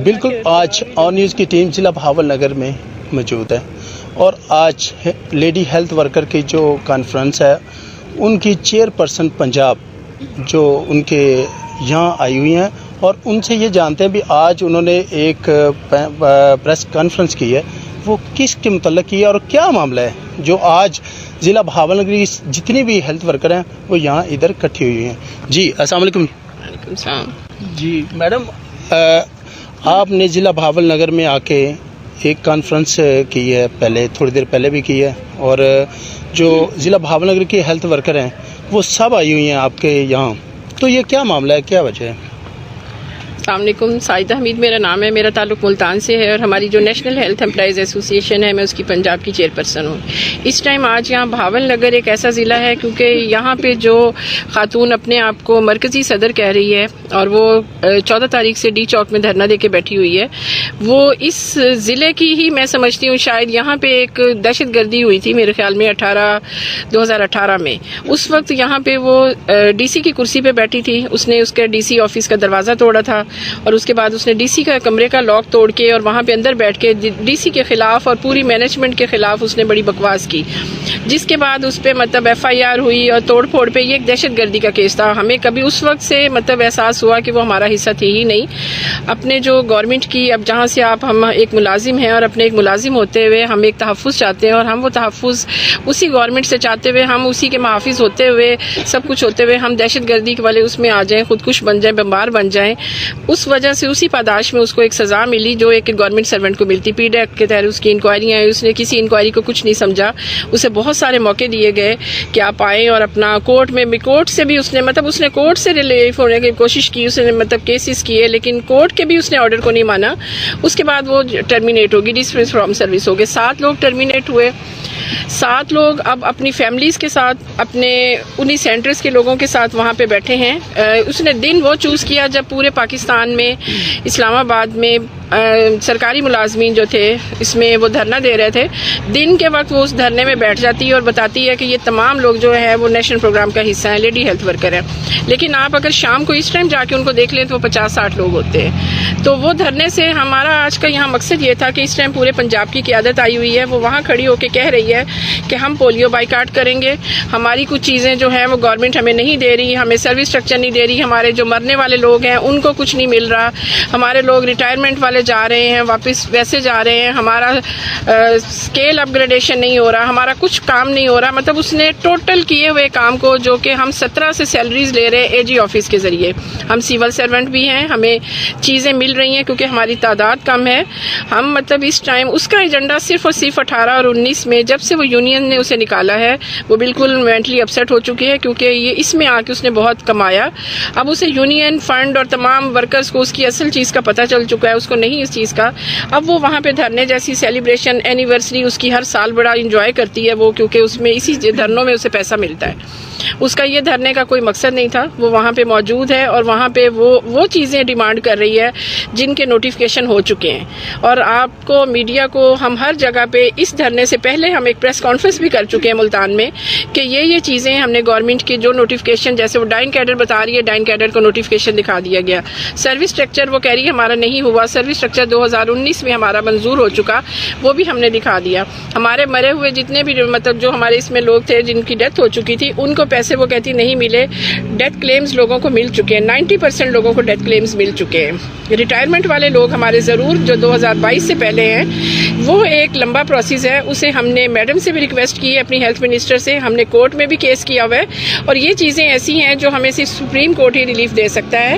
بالکل آج اور نیوز کی ٹیم ضلع بہاول نگر میں موجود ہے اور آج لیڈی ہیلتھ ورکر کی جو کانفرنس ہے ان کی چیئر پرسن پنجاب جو ان کے یہاں آئی ہوئی ہیں اور ان سے یہ جانتے ہیں بھی آج انہوں نے ایک پریس کانفرنس کی ہے وہ کس کے متعلق کی ہے اور کیا معاملہ ہے جو آج ضلع بہاول نگر کی جتنی بھی ہیلتھ ورکر ہیں وہ یہاں ادھر اکٹھی ہوئی ہیں. جی السلام علیکم. وعلیکم السلام. جی میڈم آپ نے ضلع بہاول نگر میں آ کے ایک کانفرنس کی ہے پہلے تھوڑی دیر پہلے بھی کی ہے اور جو ضلع بہاول نگر کے ہیلتھ ورکر ہیں وہ سب آئی ہوئی ہیں آپ کے یہاں, تو یہ کیا معاملہ ہے, کیا وجہ ہے؟ السلام علیکم. ساجدہ حمید میرا نام ہے, میرا تعلق ملتان سے ہے اور ہماری جو نیشنل ہیلتھ امپلائیز ایسوسی ایشن ہے میں اس کی پنجاب کی چیئر پرسن ہوں. اس ٹائم آج یہاں بہاول نگر ایک ایسا ضلع ہے کیونکہ یہاں پہ جو خاتون اپنے آپ کو مرکزی صدر کہہ رہی ہے اور وہ 14 تاریخ سے ڈی چوک میں دھرنا دے کے بیٹھی ہوئی ہے, وہ اس ضلع کی ہی میں سمجھتی ہوں شاید یہاں پہ ایک دہشت گردی ہوئی تھی میرے خیال میں 2018 میں. اس وقت یہاں پہ وہ ڈی سی کی کرسی پہ بیٹھی تھی, اس نے اس کے ڈی سی آفس کا دروازہ توڑا تھا اور اس کے بعد اس نے ڈی سی کا کمرے کا لاک توڑ کے اور وہاں پہ اندر بیٹھ کے ڈی سی کے خلاف اور پوری مینجمنٹ کے خلاف اس نے بڑی بکواس کی, جس کے بعد اس پہ مطلب FIR ہوئی اور توڑ پھوڑ پہ. یہ ایک دہشت گردی کا کیس تھا. ہمیں کبھی اس وقت سے مطلب احساس ہوا کہ وہ ہمارا حصہ تھی ہی نہیں. اپنے جو گورنمنٹ کی اب جہاں سے ہم ایک ملازم ہیں اور اپنے ایک ملازم ہوتے ہوئے ہم ایک تحفظ چاہتے ہیں اور ہم وہ تحفظ اسی گورنمنٹ سے چاہتے ہوئے ہم اسی کے محافظ ہوتے ہوئے سب کچھ ہوتے ہوئے ہم دہشت گردی والے اس میں آ جائیں, خودکش بن جائیں, بمبار بن جائیں. اس وجہ سے اسی پاداش میں اس کو ایک سزا ملی جو ایک گورنمنٹ سرونٹ کو ملتی. پی ڈیک کے تحت اس کی انکوائری آئی, اس نے کسی انکوائری کو کچھ نہیں سمجھا. اسے بہت سارے موقع دیے گئے کہ آپ آئیں اور اپنا کورٹ سے بھی اس نے کورٹ سے ریلیف ہونے کی کوشش کی, اس نے مطلب کیسز کیے لیکن کورٹ کے بھی اس نے آرڈر کو نہیں مانا. اس کے بعد وہ ٹرمینیٹ ہوگی, ڈسمس فرام سروس ہو گئے. 7 لوگ ٹرمینیٹ ہوئے. 7 لوگ اب اپنی فیملیز کے ساتھ اپنے انہی سینٹرز کے لوگوں کے ساتھ وہاں پہ بیٹھے ہیں. اس نے دن وہ چوز کیا جب پورے پاکستان میں اسلام آباد میں سرکاری ملازمین جو تھے اس میں وہ دھرنا دے رہے تھے. دن کے وقت وہ اس دھرنے میں بیٹھ جاتی ہے اور بتاتی ہے کہ یہ تمام لوگ جو ہیں وہ نیشنل پروگرام کا حصہ ہیں, لیڈی ہیلتھ ورکر ہیں. لیکن آپ اگر شام کو اس ٹائم جا کے ان کو دیکھ لیں تو وہ 50-60 لوگ ہوتے ہیں. تو وہ دھرنے سے ہمارا آج کا یہاں مقصد یہ تھا کہ اس ٹائم پورے پنجاب کی قیادت آئی ہوئی ہے, وہ وہاں کھڑی ہو کے کہہ رہی ہے کہ ہم پولیو بائیکاٹ کریں گے. ہماری کچھ چیزیں جو ہیں وہ گورنمنٹ ہمیں نہیں دے رہی, ہمیں سروس اسٹرکچر نہیں دے رہی, ہمارے جو مرنے والے لوگ ہیں ان کو کچھ نہیں مل رہا, ہمارے لوگ ریٹائرمنٹ والے جا رہے ہیں واپس ویسے جا رہے ہیں, ہمارا اسکیل اپ گریڈیشن نہیں ہو رہا, ہمارا کچھ کام نہیں ہو رہا. مطلب اس نے ٹوٹل کیے ہوئے کام کو جو کہ ہم 17 سے سیلریز لے رہے ہیں AG آفس کے ذریعے. ہم سول سرونٹ بھی ہیں, ہمیں چیزیں مل رہی ہیں کیونکہ ہماری تعداد کم ہے. ہم مطلب اس ٹائم اس کا ایجنڈا صرف اور صرف 18 اور 19 میں جب سے وہ یونین نے اسے نکالا ہے وہ بالکل مینٹلی اپسیٹ ہو چکی ہے کیونکہ یہ اس میں آ کے اس نے بہت کمایا. اب اسے یونین فنڈ اور تمام ورکرز کو اس کی اصل چیز کا پتہ چل چکا ہے, اس کو نہیں اس چیز کا. اب وہ وہاں پہ دھرنے جیسی سیلیبریشن اینیورسری اس کی ہر سال بڑا انجوائے کرتی ہے وہ, کیونکہ اس میں اسی دھرنوں میں اسے پیسہ ملتا ہے. اس کا یہ دھرنے کا کوئی مقصد نہیں تھا. وہ وہاں پہ موجود ہے اور وہاں پہ وہ چیزیں ڈیمانڈ کر رہی ہے جن کے نوٹیفیکیشن ہو چکے ہیں. اور آپ کو میڈیا کو ہم ہر جگہ پہ اس دھرنے سے پہلے ہم ایک پریس کانفرنس بھی کر چکے ہیں ملتان میں کہ یہ چیزیں ہم نے گورنمنٹ کی جو نوٹیفیکیشن جیسے وہ ڈائن کیڈر بتا رہی ہے, ڈائن کیڈر کو نوٹیفیکیشن دکھا دیا گیا. سروس اسٹرکچر وہ کہہ رہی ہے ہمارا نہیں ہوا, سروس اسٹرکچر 2019 میں ہمارا منظور ہو چکا, وہ بھی ہم نے دکھا دیا. ہمارے مرے ہوئے جتنے بھی مطلب جو ہمارے اس میں لوگ تھے جن کی ڈیتھ ہو چکی تھی ان کو پیسے وہ کہتی نہیں ملے. ڈیتھ کلیمز لوگوں کو مل چکے ہیں, 90% لوگوں کو ڈیتھ کلیمز مل چکے ہیں. ریٹائرمنٹ والے لوگ ہمارے ضرور جو 2022 سے پہلے ہیں وہ ایک لمبا پروسیس ہے, اسے ہم نے میڈم سے بھی ریکویسٹ کی ہے, اپنی ہیلتھ منسٹر سے, ہم نے کورٹ میں بھی کیس کیا ہوا ہے. اور یہ چیزیں ایسی ہیں جو ہمیں صرف سپریم کورٹ ہی ریلیف دے سکتا ہے,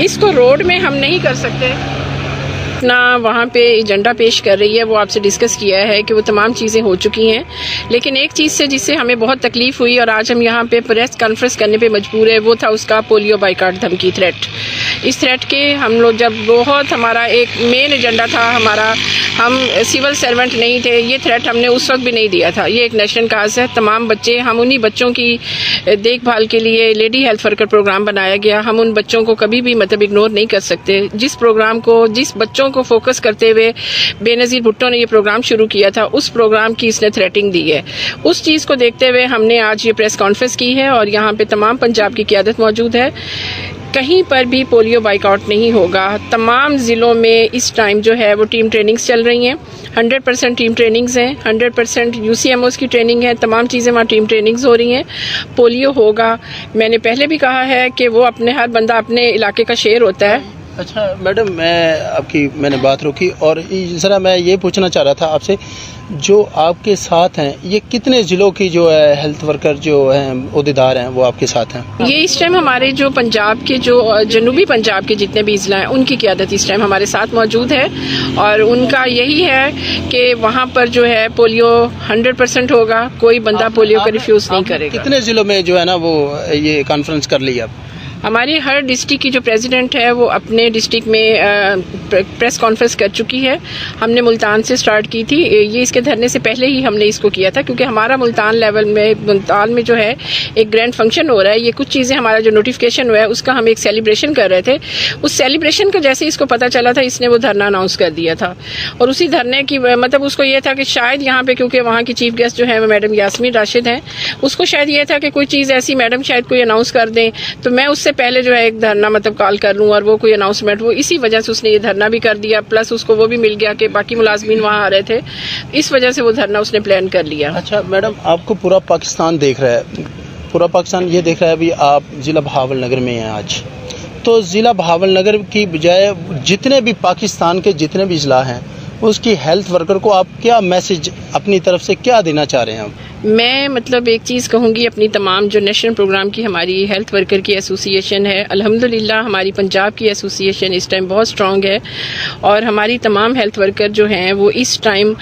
اس کو روڈ میں ہم نہیں کر سکتے. اپنا وہاں پہ ایجنڈا پیش کر رہی ہے وہ آپ سے ڈسکس کیا ہے کہ وہ تمام چیزیں ہو چکی ہیں. لیکن ایک چیز سے جس سے ہمیں بہت تکلیف ہوئی اور آج ہم یہاں پہ پریس کانفرنس کرنے پہ مجبور ہے وہ تھا اس کا پولیو بائیکاٹ دھمکی تھریٹ. اس تھریٹ کے ہم لوگ جب بہت ہمارا ایک مین ایجنڈا تھا ہمارا, ہم سول سرونٹ نہیں تھے, یہ تھریٹ ہم نے اس وقت بھی نہیں دیا تھا. یہ ایک نیشنل کاز ہے, تمام بچے, ہم انہی بچوں کی دیکھ بھال کے لیے لیڈی ہیلتھ ورکر پروگرام بنایا گیا. ہم ان بچوں کو کبھی بھی مطلب اگنور نہیں کر سکتے. جس پروگرام کو جس بچوں کو فوکس کرتے ہوئے بے نظیر بھٹو نے یہ پروگرام شروع کیا تھا اس پروگرام کی اس نے تھریٹنگ دی ہے. اس چیز کو دیکھتے ہوئے ہم نے آج یہ پریس کانفرنس کی ہے اور یہاں پہ تمام پنجاب کی قیادت موجود ہے. کہیں پر بھی پولیو بائک آؤٹ نہیں ہوگا. تمام ضلعوں میں اس ٹائم جو ہے وہ ٹیم ٹریننگز چل رہی ہیں. 100% ٹیم ٹریننگز ہیں, 100% UCMOs کی ٹریننگ ہے, تمام چیزیں وہاں ٹیم ٹریننگز ہو رہی ہیں. پولیو ہوگا. میں نے پہلے بھی کہا ہے کہ وہ ہر بندہ اپنے علاقے کا شیر ہوتا ہے. اچھا میڈم, میں نے بات روکی اور ذرا میں یہ پوچھنا چاہ رہا تھا آپ سے, جو آپ کے ساتھ ہیں یہ کتنے ضلعوں کی جو ہے ہیلتھ ورکر جو ہیں عہدیدار ہیں وہ آپ کے ساتھ ہیں؟ یہ اس ٹائم ہمارے جو پنجاب کے جو جنوبی پنجاب کے جتنے بھی اضلاع ہیں ان کی قیادت اس ٹائم ہمارے ساتھ موجود ہے, اور ان کا یہی ہے کہ وہاں پر جو ہے پولیو 100% ہوگا. کوئی بندہ پولیو کا ریفیوز نہیں کرے گا. کتنے ضلعوں میں جو ہے نا وہ یہ کانفرنس کر لی اب؟ ہماری ہر ڈسٹرکٹ کی جو پریزیڈنٹ ہے وہ اپنے ڈسٹرکٹ میں پریس کانفرنس کر چکی ہے. ہم نے ملتان سے سٹارٹ کی تھی, یہ اس کے دھرنے سے پہلے ہی ہم نے اس کو کیا تھا, کیونکہ ہمارا ملتان میں جو ہے ایک گرینڈ فنکشن ہو رہا ہے. یہ کچھ چیزیں ہمارا جو نوٹیفکیشن ہوا ہے اس کا ہم ایک سیلیبریشن کر رہے تھے. اس سیلیبریشن کا جیسے اس کو پتہ چلا تھا اس نے وہ دھرنا اناؤنس کر دیا تھا, اور اسی دھرنے کی مطلب اس کو یہ تھا کہ شاید یہاں پہ کیونکہ وہاں کی چیف گیسٹ جو ہے میڈم یاسمین راشد ہیں, اس کو شاید یہ تھا کہ کوئی چیز ایسی میڈم شاید کوئی اناؤنس کر دیں, تو میں اس سے پہلے جو ہے ایک دھرنا مطلب کال کر لوں اور وہ کوئی اناؤنسمنٹ, وہ اسی وجہ سے اس نے یہ دھرنا بھی کر دیا. پلس اس کو وہ بھی مل گیا کہ باقی ملازمین وہاں آ رہے تھے, اس وجہ سے وہ دھرنا اس نے پلان کر لیا. اچھا میڈم, آپ کو پورا پاکستان دیکھ رہا ہے, پورا پاکستان یہ دیکھ رہا ہے. ابھی آپ ضلع بہاول نگر میں ہیں آج, تو ضلع بہاول نگر کی بجائے جتنے بھی پاکستان کے جتنے بھی اضلاع ہیں اس کی ہیلتھ ورکر کو آپ کیا میسج اپنی طرف سے کیا دینا چاہ رہے ہیں؟ میں مطلب ایک چیز کہوں گی, اپنی تمام جو نیشنل پروگرام کی ہماری ہیلتھ ورکر کی ایسوسیشن ہے, الحمدللہ ہماری پنجاب کی ایسوسیشن اس ٹائم بہت اسٹرانگ ہے, اور ہماری تمام ہیلتھ ورکر جو ہیں وہ اس ٹائم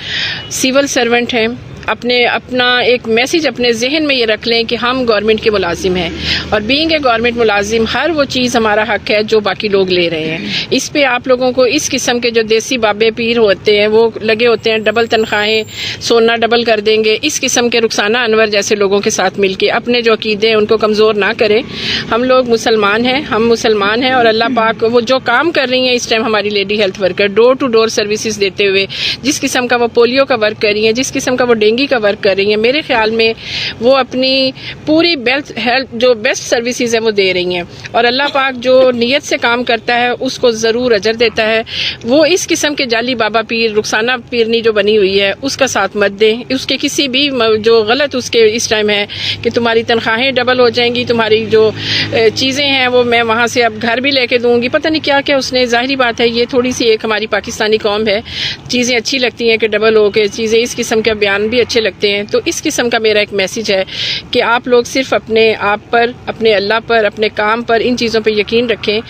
سول سرونٹ ہیں. اپنا ایک میسج اپنے ذہن میں یہ رکھ لیں کہ ہم گورنمنٹ کے ملازم ہیں, اور بینگ اے گورنمنٹ ملازم ہر وہ چیز ہمارا حق ہے جو باقی لوگ لے رہے ہیں. اس پہ آپ لوگوں کو اس قسم کے جو دیسی بابے پیر ہوتے ہیں وہ لگے ہوتے ہیں ڈبل تنخواہیں, سونا ڈبل کر دیں گے, اس قسم کے رخسانہ انور جیسے لوگوں کے ساتھ مل کے اپنے جو عقیدے ہیں ان کو کمزور نہ کریں. ہم لوگ مسلمان ہیں, اور اللہ پاک وہ جو کام کر رہی ہیں اس ٹائم ہماری lady health worker door to door services دیتے ہوئے, جس قسم کا وہ پولیو کا ورک کر رہی ہیں, جس قسم کا وہ ڈینگی کا ورک کر رہی ہیں, میرے خیال میں وہ اپنی پوری ہیلتھ جو بیسٹ سروسز ہیں وہ دے رہی ہیں, اور اللہ پاک جو نیت سے کام کرتا ہے اس کو ضرور اجر دیتا ہے. وہ اس قسم کے جعلی بابا پیر رخسانہ پیرنی جو بنی ہوئی ہے اس کا ساتھ مت دیں. اس کے کسی بھی جو غلط اس کے اس ٹائم ہے کہ تمہاری تنخواہیں ڈبل ہو جائیں گی, تمہاری جو چیزیں ہیں وہ میں وہاں سے اب گھر بھی لے کے دوں گی, پتہ نہیں کیا کیا اس نے. ظاہری بات ہے یہ تھوڑی سی ایک ہماری پاکستانی قوم ہے, چیزیں اچھی لگتی ہیں کہ ڈبل ہو کے چیزیں, اس قسم کے بیان بھی اچھے لگتے ہیں. تو اس قسم کا میرا ایک میسج ہے کہ آپ لوگ صرف اپنے آپ پر, اپنے اللہ پر, اپنے کام پر, ان چیزوں پہ یقین رکھیں.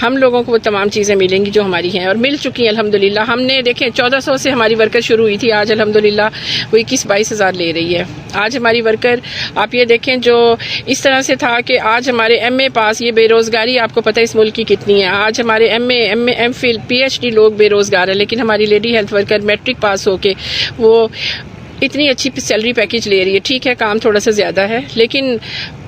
ہم لوگوں کو وہ تمام چیزیں ملیں گی جو ہماری ہیں اور مل چکی ہیں الحمدللہ. ہم نے دیکھیں 1400 سے ہماری ورکر شروع ہوئی تھی, آج الحمدللہ وہ 21-22 ہزار لے رہی ہے. آج ہماری ورکر آپ یہ دیکھیں جو اس طرح سے تھا کہ آج ہمارے ایم اے پاس, یہ بے روزگاری آپ کو پتہ ہے اس ملک کی کتنی ہے, آج ہمارے ایم فل PhD لوگ بے روزگار ہیں, لیکن ہماری lady health worker matric pass ہو کے وہ اتنی اچھی سیلری پیکیج لے رہی ہے. ٹھیک ہے کام تھوڑا سا زیادہ ہے, لیکن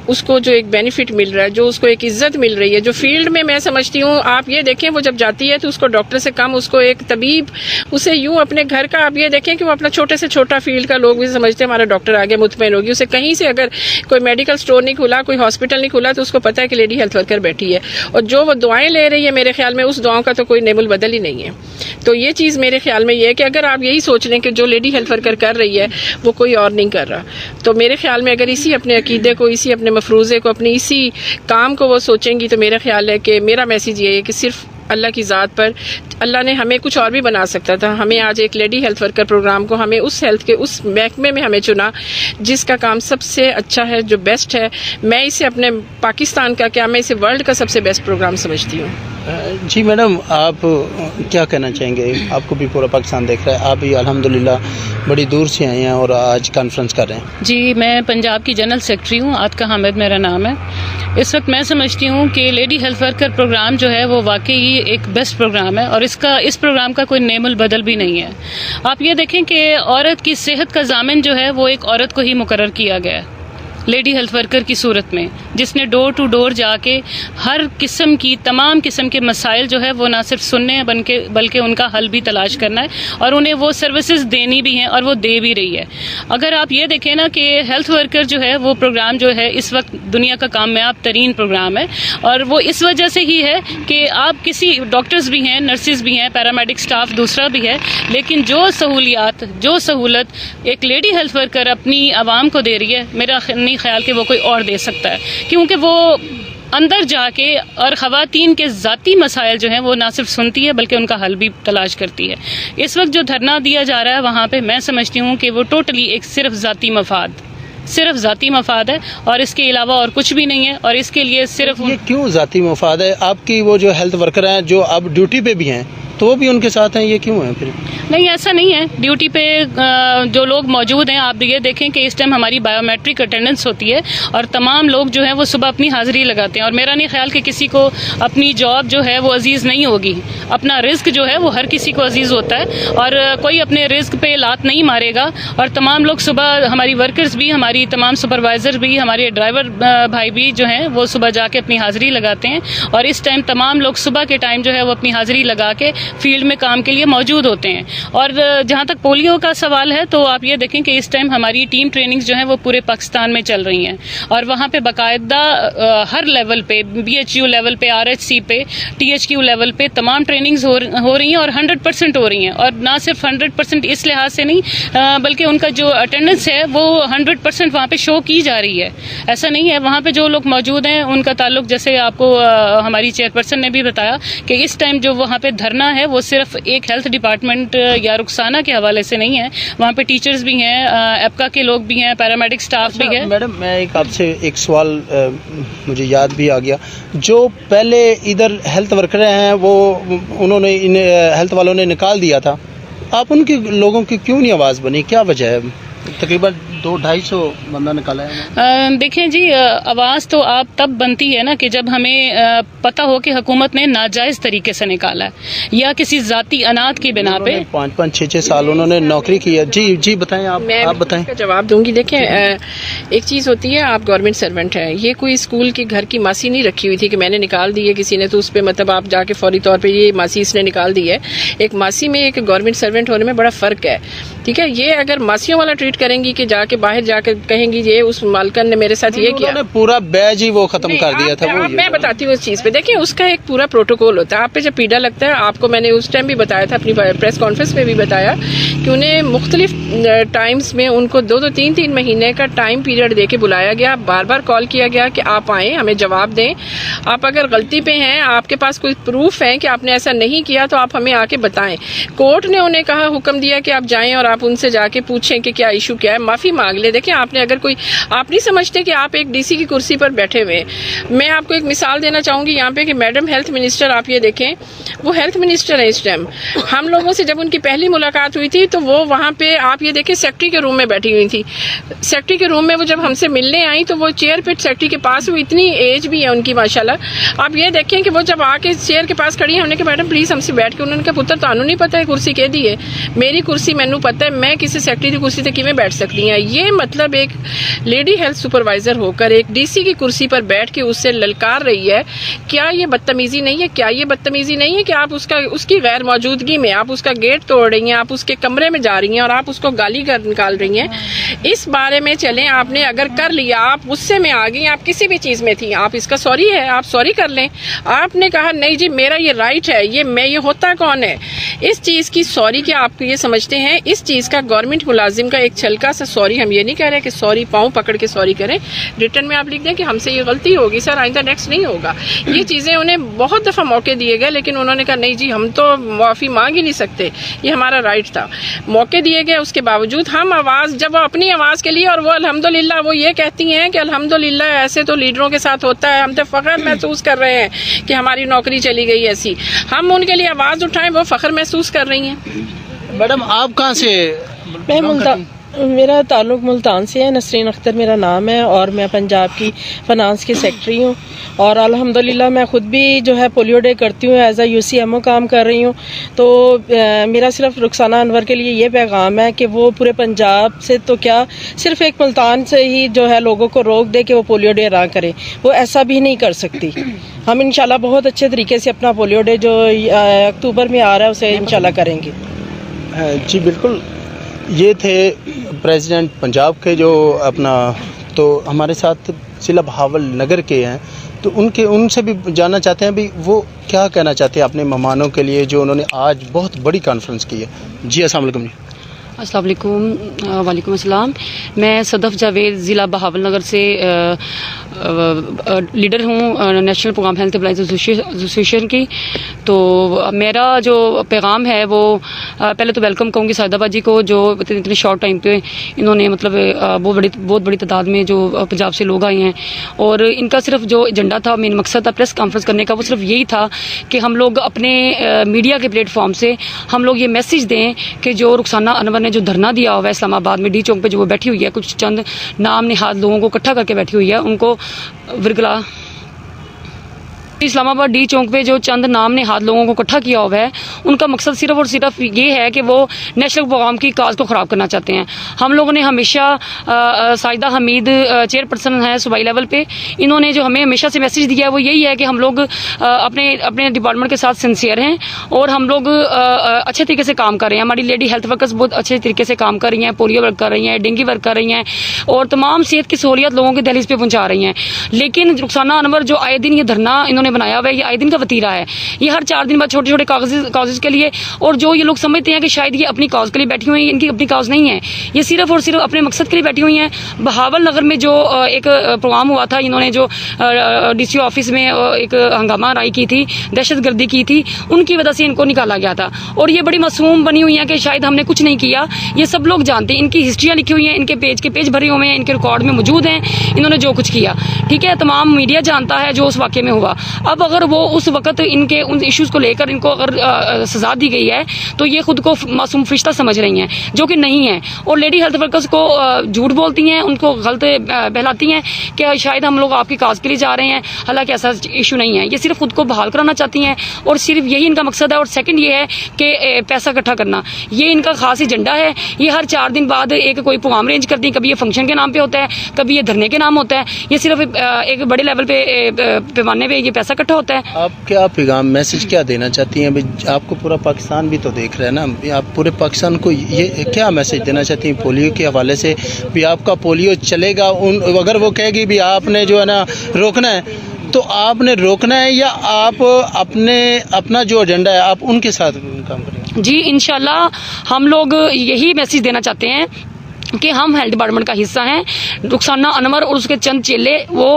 اس کو جو ایک بینیفٹ مل رہا ہے, جو اس کو ایک عزت مل رہی ہے, جو فیلڈ میں سمجھتی ہوں آپ یہ دیکھیں وہ جب جاتی ہے تو اس کو ڈاکٹر سے کم, اس کو ایک طبیب اسے یوں اپنے گھر کا, آپ یہ دیکھیں کہ وہ اپنا چھوٹے سے چھوٹا فیلڈ کا لوگ بھی سمجھتے ہیں ہمارا ڈاکٹر آگے مطمئن ہوگی. اسے کہیں سے اگر کوئی میڈیکل سٹور نہیں کھلا, کوئی ہاسپٹل نہیں کھلا, تو اس کو پتا ہے کہ لیڈی ہیلتھ ورکر بیٹھی ہے, اور جو وہ دعائیں لے رہی ہے میرے خیال میں اس دعاؤں کا تو کوئی نعم البدل ہی نہیں ہے. تو یہ چیز میرے خیال میں یہ ہے کہ اگر آپ یہی سوچ لیں کہ جو لیڈی ہیلتھ ورکر کر رہی ہے وہ کوئی اور نہیں کر رہا, تو میرے خیال میں اگر اسی اپنے عقیدے کو, اسی اپنے مفروضے کو, اپنی اسی کام کو وہ سوچیں گی, تو میرا خیال ہے کہ میرا میسج یہ ہے کہ صرف اللہ کی ذات پر, اللہ نے ہمیں کچھ اور بھی بنا سکتا تھا. ہمیں آج ایک لیڈی ہیلتھ ورکر پروگرام کو ہمیں اس ہیلتھ کے اس محکمے میں ہمیں چنا جس کا کام سب سے اچھا ہے, جو بیسٹ ہے. میں اسے اپنے پاکستان کا کیا, میں اسے ورلڈ کا سب سے بیسٹ پروگرام سمجھتی ہوں. جی میڈم, آپ کیا کہنا چاہیں گے؟ آپ کو بھی پورا پاکستان دیکھ رہا ہے, آپ بھی الحمدللہ بڑی دور سے آئے ہیں اور آج کانفرنس کر رہے ہیں. جی میں پنجاب کی جنرل سیکرٹری ہوں, عاطقہ حامد میرا نام ہے. اس وقت میں سمجھتی ہوں کہ لیڈی ہیلتھ ورکر پروگرام جو ہے وہ واقعی ایک بیسٹ پروگرام ہے, اور اس پروگرام کا کوئی نعم البدل بھی نہیں ہے. آپ یہ دیکھیں کہ عورت کی صحت کا ضامن جو ہے وہ ایک عورت کو ہی مقرر کیا گیا ہے, لیڈی ہیلتھ ورکر کی صورت میں، جس نے ڈور ٹو ڈور جا کے ہر قسم کی تمام قسم کے مسائل جو ہے وہ نہ صرف سننے ہیں بلکہ ان کا حل بھی تلاش کرنا ہے، اور انہیں وہ سروسز دینی بھی ہیں اور وہ دے بھی رہی ہے۔ اگر آپ یہ دیکھیں نا کہ ہیلتھ ورکر جو ہے وہ پروگرام جو ہے اس وقت دنیا کا کامیاب ترین پروگرام ہے، اور وہ اس وجہ سے ہی ہے کہ آپ کسی ڈاکٹرز بھی ہیں، نرسز بھی ہیں، پیرامیڈک سٹاف دوسرا بھی ہے، لیکن جو سہولیات، جو سہولت ایک لیڈی ہیلتھ ورکر اپنی عوام کو دے رہی ہے، میرا نہیں خیال کہ وہ کوئی اور دے سکتا ہے، کیونکہ وہ اندر جا کے اور خواتین کے ذاتی مسائل جو ہیں وہ نہ صرف سنتی ہے بلکہ ان کا حل بھی تلاش کرتی ہے۔ اس وقت جو دھرنا دیا جا رہا ہے وہاں پہ میں سمجھتی ہوں کہ وہ ٹوٹلی ایک صرف ذاتی مفاد ہے، اور اس کے علاوہ اور کچھ بھی نہیں ہے، اور اس کے لیے صرف یہ کیوں ذاتی مفاد ہے؟ آپ کی وہ جو ہیلتھ ورکر ہیں جو اب ڈیوٹی پہ بھی ہیں تو وہ بھی ان کے ساتھ ہیں، یہ کیوں ہیں پھر؟ نہیں، ایسا نہیں ہے۔ ڈیوٹی پہ جو لوگ موجود ہیں، آپ یہ دیکھیں کہ اس ٹائم ہماری بایو میٹرک اٹینڈنس ہوتی ہے، اور تمام لوگ جو ہیں وہ صبح اپنی حاضری لگاتے ہیں، اور میرا نہیں خیال کہ کسی کو اپنی جاب جو ہے وہ عزیز نہیں ہوگی۔ اپنا رزق جو ہے وہ ہر کسی کو عزیز ہوتا ہے، اور کوئی اپنے رزق پہ لات نہیں مارے گا، اور تمام لوگ صبح، ہماری ورکرز بھی، ہماری تمام سپروائزر بھی، ہمارے ڈرائیور بھائی بھی جو ہیں وہ صبح جا کے اپنی حاضری لگاتے ہیں، اور اس ٹائم تمام لوگ صبح کے ٹائم جو ہے وہ اپنی حاضری لگا کے فیلڈ میں کام کے لیے موجود ہوتے ہیں۔ اور جہاں تک پولیو کا سوال ہے تو آپ یہ دیکھیں کہ اس ٹائم ہماری ٹیم ٹریننگز جو ہیں وہ پورے پاکستان میں چل رہی ہیں، اور وہاں پہ باقاعدہ ہر لیول پہ، BHU لیول پہ، RHC پہ، THQ لیول پہ تمام ٹریننگز ہو رہی ہیں، اور 100% ہو رہی ہیں، اور نہ صرف 100% اس لحاظ سے نہیں بلکہ ان کا جو اٹینڈنس ہے وہ 100% وہاں پہ شو کی جا رہی ہے۔ ایسا نہیں ہے، وہاں پہ جو لوگ موجود ہیں ان کا تعلق، جیسے آپ کو ہماری چیئرپرسن نے بھی بتایا کہ اس ٹائم جو وہاں پہ دھرنا ہے وہ صرف ایک ہیلتھ ڈپارٹمنٹ یا رخسانہ کے حوالے سے نہیں ہے، وہاں پہ ٹیچرز بھی ہیں، ایپکا کے لوگ بھی ہیں، پیرامیڈک سٹاف بھی ہے۔ میڈم، میں آپ سے ایک سوال مجھے یاد بھی آ گیا، جو پہلے ادھر ہیلتھ ورکر ہیں وہ انہوں نے ہیلتھ والوں نے نکال دیا تھا، آپ ان کی لوگوں کی کیوں نہیں آواز بنی؟ کیا وجہ ہے؟ تقریباً 200-250 بندہ نکالا ہے۔ دیکھیں جی، آواز تو آپ تب بنتی ہے نا کہ جب ہمیں پتہ ہو کہ حکومت نے ناجائز طریقے سے نکالا ہے یا کسی ذاتی انات کی بنا پہ۔ 5-6 سال انہوں نے نوکری کی ہے۔ جی بتائیں، آپ بتائیں۔ میں جواب دوں گی۔ دیکھیں، ایک چیز ہوتی ہے، آپ گورنمنٹ سرونٹ ہیں، یہ کوئی اسکول کی گھر کی ماسی نہیں رکھی ہوئی تھی کہ میں نے نکال دی ہے کسی نے تو اس پہ مطلب آپ جا کے فوری طور پہ یہ ماسی اس نے نکال دی ہے۔ ایک ماسی میں ایک گورنمنٹ سرونٹ ہونے میں بڑا فرق ہے، ٹھیک ہے؟ یہ اگر ماسیوں والا ٹریٹ کریں گی کہ جا کے باہر جا کے کہیں گی یہ اس مالکن نے میرے ساتھ یہ کیا، پورا بیج ہی وہ ختم کر دیا تھا۔ میں بتاتی ہوں اس چیز پہ، دیکھیں اس کا ایک پورا پروٹوکول ہوتا ہے۔ آپ پہ جب پیڈا لگتا ہے، آپ کو میں نے اس ٹائم بھی بتایا تھا، اپنی پریس کانفرنس میں بھی بتایا کہ انہیں مختلف ٹائمز میں ان کو 2-3 مہینے کا ٹائم پیریڈ دے کے بلایا گیا، بار بار کال کیا گیا کہ آپ آئیں، ہمیں جواب دیں، آپ اگر غلطی پہ ہیں، آپ کے پاس کوئی پروف ہے کہ آپ نے ایسا نہیں کیا تو آپ ہمیں آ کے بتائیں۔ کورٹ نے انہیں کہا، حکم دیا کہ آپ جائیں اور آپ ان سے جا کے پوچھیں کہ کیا ایشو کیا ہے، معافی مانگ لیں۔ دیکھیں، آپ نے اگر کوئی، آپ نہیں سمجھتے کہ آپ ایک DC کی کرسی پر بیٹھے ہوئے، میں آپ کو ایک مثال دینا چاہوں گی یہاں پہ کہ میڈم ہیلتھ منسٹر، آپ یہ دیکھیں وہ ہیلتھ منسٹر ہے اس ٹائم۔ ہم لوگوں سے جب ان کی پہلی ملاقات ہوئی تھی تو وہ وہاں پہ آپ یہ دیکھیں سیکٹری کے روم میں بیٹھی ہوئی تھی۔ سیکٹری کے روم میں وہ جب ہم سے ملنے آئی تو وہ چیئر پہ سیکٹری کے پاس، وہ اتنی ایج بھی ہے ان کی ماشاءاللہ، آپ یہ دیکھیں کہ وہ جب آ کے چیئر کے پاس کھڑی ہیں، ہم نے کہا میڈم پلیز ہم سے بیٹھ کے، انہوں نے کہا پتر تانوں نہیں پتا ہے کرسی کہہ دی ہے، میری کرسی مینوں پتا ہے، میں کسی سیکٹری کی کرسی تے کیویں بیٹھ سکتی ہیں۔ یہ مطلب ایک لیڈی ہیلتھ سپروائزر ہو کر ایک DC کی کرسی پر بیٹھ کے اس سے للکار رہی ہے، کیا یہ بدتمیزی نہیں ہے؟ کیا یہ بدتمیزی نہیں ہے کہ آپ اس کی غیر موجودگی میں آپ اس کا گیٹ توڑ رہی ہیں، آپ اس کے کمرے میں جا رہی ہیں اور آپ اس کو گالی کر نکال رہی ہیں؟ اس بارے میں چلیں، آپ نے اگر کر لیا، آپ غصے میں آ گئی، آپ کسی بھی چیز میں تھی، آپ اس کا سوری ہے، آپ سوری کر لیں۔ آپ نے کہا نہیں جی میرا یہ رائٹ ہے، یہ ہوتا کون ہے اس چیز کی سوری؟ کیا آپ یہ سمجھتے ہیں اس چیز کا گورنمنٹ ملازم کا ایک چھلکا سا سوری؟ ہم یہ نہیں کہہ رہے کہ سوری پاؤں پکڑ کے سوری کریں، ریٹرن میں آپ لکھ دیں کہ ہم سے یہ غلطی ہوگی سر، آئندہ نیکسٹ نہیں ہوگا۔ یہ چیزیں انہیں بہت دفعہ موقع دیے گئے لیکن انہوں نے کہا نہیں جی ہم تو معافی مانگ ہی نہیں سکتے، یہ ہمارا رائٹ تھا۔ موقع دیے گئے، اس کے باوجود ہم آواز، جب وہ اپنی آواز کے لیے، اور وہ الحمدللہ وہ یہ کہتی ہیں کہ الحمدللہ ایسے تو لیڈروں کے ساتھ ہوتا ہے، ہم تو فخر محسوس کر رہے ہیں کہ ہماری نوکری چلی گئی ایسی، ہم ان کے لیے آواز اٹھائیں، وہ فخر محسوس کر رہی ہیں۔ میڈم آپ کہاں سے؟ میرا تعلق ملتان سے ہے. نسرین اختر میرا نام ہے اور میں پنجاب کی فنانس کی سیکٹری ہوں. اور الحمدللہ میں خود بھی جو ہے پولیو ڈے کرتی ہوں, ایز اے UCMO کام کر رہی ہوں. تو میرا صرف رخسانہ انور کے لیے یہ پیغام ہے کہ وہ پورے پنجاب سے تو کیا صرف ایک ملتان سے ہی جو ہے لوگوں کو روک دے کہ وہ پولیو ڈے نہ کرے. وہ ایسا بھی نہیں کر سکتی. ہم انشاءاللہ بہت اچھے طریقے سے اپنا پولیو ڈے جو اکتوبر میں آ رہا ہے اسے انشاءاللہ کریں گے. جی بالکل, یہ تھے پریزیڈنٹ پنجاب کے جو اپنا, تو ہمارے ساتھ ضلع بہاول نگر کے ہیں, تو ان سے بھی جاننا چاہتے ہیں بھی وہ کیا کہنا چاہتے ہیں اپنے مہمانوں کے لیے جو انہوں نے آج بہت بڑی کانفرنس کی ہے. جی السلام علیکم. جی السلام علیکم. وعلیکم السلام. میں صدف جاوید ضلع بہاول نگر سے لیڈر ہوں national programme health employees association کی. تو میرا جو پیغام ہے وہ پہلے تو ویلکم کہوں گی سعیدہ باجی کو, جو اتنے شارٹ ٹائم پہ انہوں نے مطلب بہت بڑی تعداد میں جو پنجاب سے لوگ آئے ہیں, اور ان کا صرف جو ایجنڈا تھا, مین مقصد تھا پریس کانفرنس کرنے کا, وہ صرف یہی تھا کہ ہم لوگ اپنے میڈیا کے پلیٹ فارم سے ہم لوگ یہ میسج دیں کہ جو رخسانہ انور نے جو دھرنا دیا ہوا ہے اسلام آباد میں ڈی چوک پہ جو وہ بیٹھی ہوئی ہے, کچھ چند نام نہاد لوگوں کو اکٹھا کر کے بیٹھی ہوئی ہے, ان کو ورگلا اسلام آباد ڈی چوک پہ جو چند نام نہاد لوگوں کو اکٹھا کیا ہوا ہے, ان کا مقصد صرف اور صرف یہ ہے کہ وہ نیشنل پروگرام کی کاز کو خراب کرنا چاہتے ہیں. ہم لوگوں نے ہمیشہ ساجدہ حمید چیئر پرسن ہے صوبائی لیول پہ, انہوں نے جو ہمیں ہمیشہ سے میسج دیا ہے وہ یہی ہے کہ ہم لوگ اپنے ڈپارٹمنٹ کے ساتھ سنسیئر ہیں اور ہم لوگ اچھے طریقے سے کام کر رہے ہیں. ہماری لیڈی ہیلتھ ورکرز بہت اچھے طریقے سے کام کر رہی ہیں, پولیو ورک کر رہی ہیں, ڈینگی ورک کر رہی ہیں, اور تمام صحت کی سہولیات لوگوں کے دہلیز پہ پہنچا رہی ہیں. لیکن رخسانہ انور جو آئے دن یہ دھرنا انہوں نے بنایا ہوا ہے, یہ آئے دن کا وتیرہ ہے. یہ ہر 4 دن بعد چھوٹے چھوٹے کاغذ کے لیے, اور جو یہ لوگ سمجھتے ہیں کہ شاید یہ اپنی کاز کے لیے بیٹھی ہوئی ہیں, ان کی اپنی کاز نہیں ہے, یہ صرف اور صرف اپنے مقصد کے لیے بیٹھی ہوئی ہیں. بہاول نگر میں جو ایک پروگرام ہوا تھا, انہوں نے جو DCO آفس میں ایک ہنگامہ رائی کی تھی, دہشت گردی کی تھی, ان کی وجہ سے ان کو نکالا گیا تھا. اور یہ بڑی معصوم بنی ہوئی ہیں کہ شاید ہم نے کچھ نہیں کیا. یہ سب لوگ جانتے ہیں, ان کی ہسٹریاں لکھی ہوئی ہیں, ان کے پیج بھرے ہوئے ہیں, ان کے ریکارڈ میں موجود ہیں, انہوں نے جو کچھ کیا. ٹھیک ہے, تمام میڈیا جانتا ہے جو اس واقعے میں ہوا. اب اگر وہ اس وقت ان ایشوز کو لے کر ان کو اگر سزا دی گئی ہے تو یہ خود کو معصوم فرشتہ سمجھ رہی ہیں, جو کہ نہیں ہے. اور لیڈی ہیلتھ ورکرز کو جھوٹ بولتی ہیں, ان کو غلط بہلاتی ہیں کہ شاید ہم لوگ آپ کی کاز کے لیے جا رہے ہیں, حالانکہ ایسا ایشو نہیں ہے. یہ صرف خود کو بحال کرانا چاہتی ہیں اور صرف یہی ان کا مقصد ہے. اور سیکنڈ یہ ہے کہ پیسہ اکٹھا کرنا, یہ ان کا خاص ایجنڈا ہے. یہ ہر 4 دن بعد ایک کوئی پروگرام ارینج کرتی ہیں, کبھی یہ فنکشن کے نام پہ ہوتا ہے, کبھی یہ دھرنے کے نام ہوتا ہے. یہ صرف ایک بڑے لیول پہ پیمانے پہ یہ پیسہ اکٹھا ہوتا ہے. آپ کیا پیغام میسج کیا دینا چاہتی ہیں؟ آپ کو پورا پاکستان بھی تو دیکھ رہا ہے نا, آپ پورے پاکستان کو یہ کیا میسج دینا چاہتی ہیں پولیو کے حوالے سے بھی؟ آپ کا پولیو چلے گا, اگر وہ کہے گی بھی آپ نے جو ہے نا روکنا ہے تو آپ نے روکنا ہے, یا آپ اپنا جو ایجنڈا ہے آپ ان کے ساتھ کام کریں؟ جی انشاءاللہ ہم لوگ یہی میسج دینا چاہتے ہیں کہ ہم ہیلتھ ڈپارٹمنٹ کا حصہ ہیں. رخسانہ انور اور اس کے چند چیلے وہ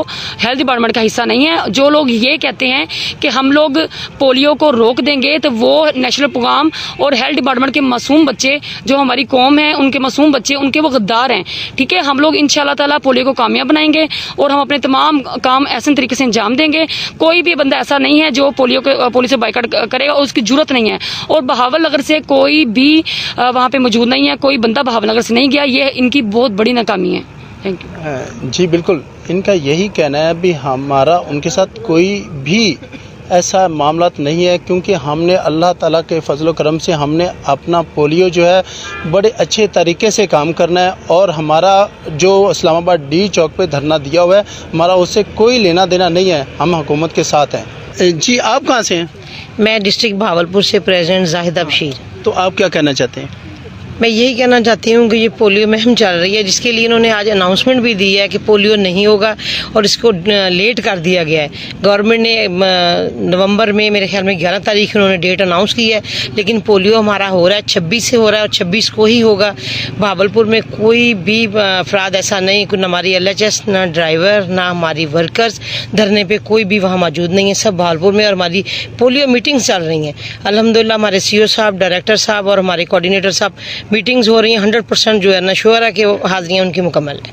ہیلتھ ڈپارٹمنٹ کا حصہ نہیں ہیں. جو لوگ یہ کہتے ہیں کہ ہم لوگ پولیو کو روک دیں گے تو وہ نیشنل پروگرام اور ہیلتھ ڈپارٹمنٹ کے معصوم بچے جو ہماری قوم ہے, ان کے معصوم بچے, ان کے وہ غدار ہیں. ٹھیک ہے, ہم لوگ انشاءاللہ تعالیٰ پولیو کو کامیاب بنائیں گے اور ہم اپنے تمام کام ایسے طریقے سے انجام دیں گے. کوئی بھی بندہ ایسا نہیں ہے جو پولیو سے بائیکاٹ کرے گا, اور اس کی ضرورت نہیں ہے. اور بہاول نگر سے کوئی بھی وہاں پہ موجود نہیں ہے, کوئی بندہ بہاول نگر سے نہیں گیا. یہ ان کی بہت بڑی ناکامی ہے. Thank you. جی بالکل, ان کا یہی کہنا ہے بھی ہمارا ان کے ساتھ کوئی بھی ایسا معاملات نہیں ہے, کیونکہ ہم نے اللہ تعالیٰ کے فضل و کرم سے ہم نے اپنا پولیو جو ہے بڑے اچھے طریقے سے کام کرنا ہے. اور ہمارا جو اسلام آباد ڈی چوک پہ دھرنا دیا ہوا ہے, ہمارا اس سے کوئی لینا دینا نہیں ہے, ہم حکومت کے ساتھ ہیں. جی آپ کہاں سے ہیں؟ میں ڈسٹرکٹ بہاولپور سے پریزیڈنٹ زاہدہ بشیر. تو آپ کیا کہنا چاہتے ہیں؟ میں یہی کہنا چاہتی ہوں کہ یہ پولیو مہم چل رہی ہے, جس کے لیے انہوں نے آج اناؤنسمنٹ بھی دی ہے کہ پولیو نہیں ہوگا, اور اس کو لیٹ کر دیا گیا ہے. گورنمنٹ نے نومبر میں میرے خیال میں 11 تاریخ انہوں نے ڈیٹ اناؤنس کی ہے, لیکن پولیو ہمارا ہو رہا ہے 26 سے ہو رہا ہے, اور 26 کو ہی ہوگا. بہاولپور میں کوئی بھی افراد ایسا نہیں, نہ ہماری LHS, نہ ڈرائیور, نہ ہماری ورکرز دھرنے پہ کوئی بھی وہاں موجود نہیں ہے. سب بہاولپور میں, اور ہماری پولیو میٹنگز چل رہی ہیں الحمدللہ. ہمارے CO صاحب, ڈائریکٹر صاحب اور ہمارے کوآرڈینیٹر صاحب میٹنگز ہو رہی ہیں. 100% جو ہے نا شور ہے کہ وہ حاضریاں ان کی مکمل ہیں.